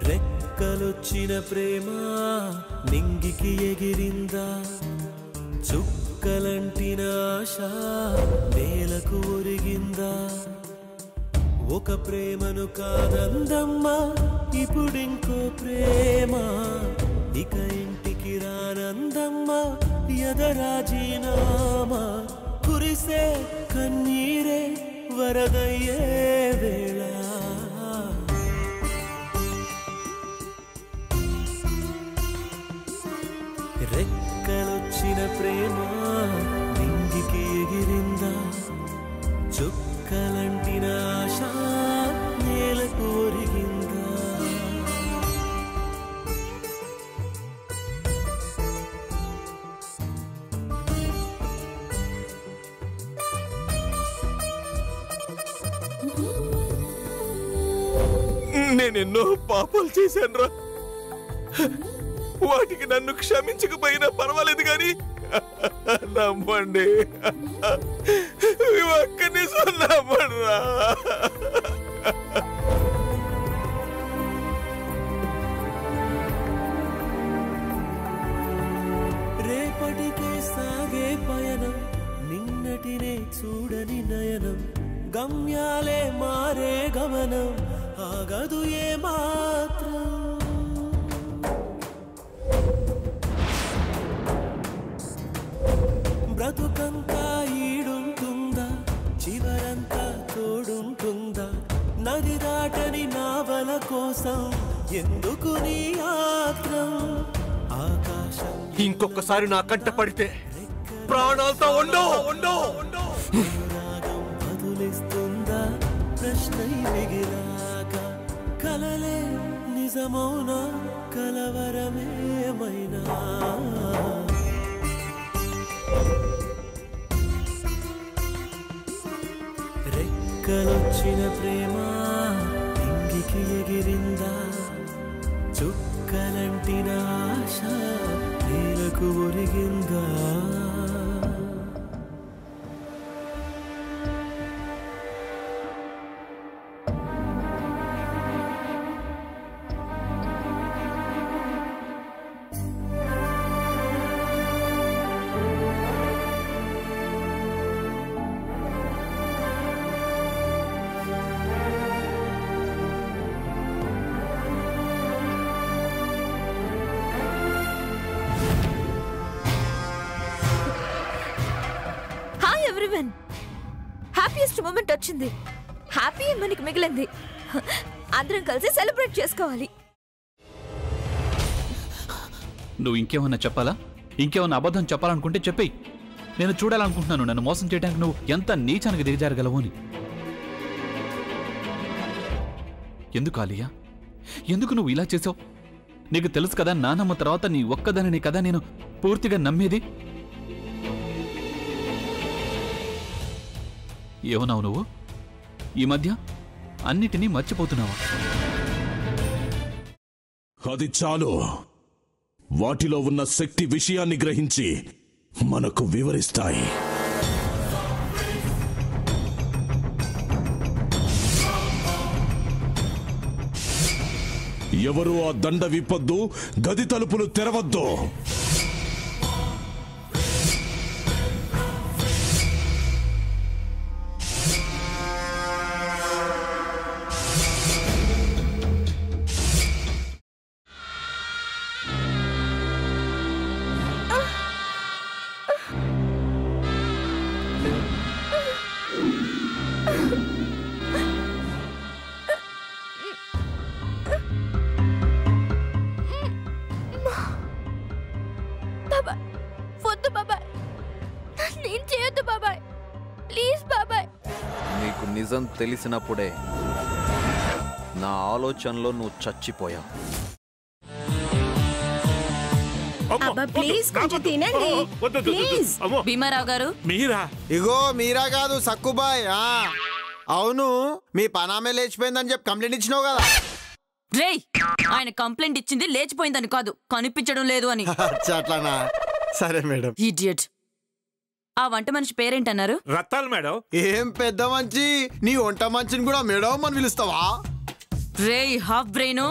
రెక్కలొచ్చిన ప్రేమ నింగికి ఎగిరిందా చుక్కలంటిన ఆశ నేలకు ఒరిగిందా ఒక ప్రేమను కాదందమ్మా ఇప్పుడింకో ప్రేమ ఇక ఇంటికి రానందమ్మా ఎదరాజీనామా కురిసే కన్నీరే వరదయ్యే వేళ రెక్కలొచ్చిన ప్రేమ నింగికి ఎగిరిందా చుక్కలంటిన ఆశ నేలకు ఒరిగిందా నేనెన్నో పాపాలు చేశాను రా వాటికి నన్ను క్షమించకపోయినా పర్వాలేదు కానీ నమ్మండి ఒక్కని నమ్మరా రేపటికే సాగే పయనం నిన్నటినే చూడని నయనం గమ్యాలే మారే గమనం ఆగదు ఏ మాత్రం బ్రతుకంతా ఈడుంటుందా చివరంతా తోడుంటుందా నది దాటని నావల కోసం ఎందుకు నీ ఆత్రం ఆకాశం ఇంకొకసారి నా కంట పడితే ప్రాణాలతో రాగం బదులిస్తుందా ప్రశ్నై మిగిలాక కలలే నిజమౌనా కలవరమేమైనా రెక్కలొచ్చిన ప్రేమ ఇంగికి ఎగిరిందా చుక్కలంటిన ఆశ నేలకు ఒరిగిందా హ్యాపీయెస్ట్ మూమెంట్ వచ్చింది హ్యాపీ మనకి మిగిలింది అందరం కలిసి సెలబ్రేట్ చేసుకోవాలి నువ్వు ఇంకేమన్నా చెప్పాలా ఇంకేమన్నా అబద్ధం చెప్పాలనుకుంటే చెప్పేయి నేను చూడాలనుకుంటున్నాను నన్ను మోసం చేయడానికి నువ్వు ఎంత నీచానికి దిగజారగలవు అని ఎందుకు ఆలియా ఎందుకు నువ్వు ఇలా చేసావు నీకు తెలుసు కదా నానమ్మ తర్వాత నీ ఒక్కదానిని కదా నేను పూర్తిగా నమ్మేది ఏమన్నావు నువ్వు ఈ మధ్య అన్నిటినీ మర్చిపోతున్నావా అది చాలు వాటిలో ఉన్న శక్తి విషయాన్ని గ్రహించి మనకు వివరిస్తాయి ఎవరు ఆ దండ విప్పొద్దు గది తలుపులు తెరవద్దు నిజం తెలిసినప్పుడే నా ఆలోచనలో నువ్వు చచ్చిపోయావు భీమారావు గారు మీరా ఇగో మీరా కాదు సక్కుబాయ్ అవును మీ పనామే లేచిపోయిందని చెప్పి కంప్లైంట్ ఇచ్చినావు కదా రేయ్ ఆయన కంప్లైంట్ ఇచ్చింది లేచిపోయిందని కాదు కనిపించడం లేదు అని అట్లానా సరే మేడం ఇడియట్ ఆ వంట మనిషి పేరేంటన్నారు? రత్తాలు మేడం. ఏం పెద్ద మంచి, నీ వంట మంచిని కూడా మేడం అని పిలుస్తావా? రే హాఫ్ బ్రెయిన్,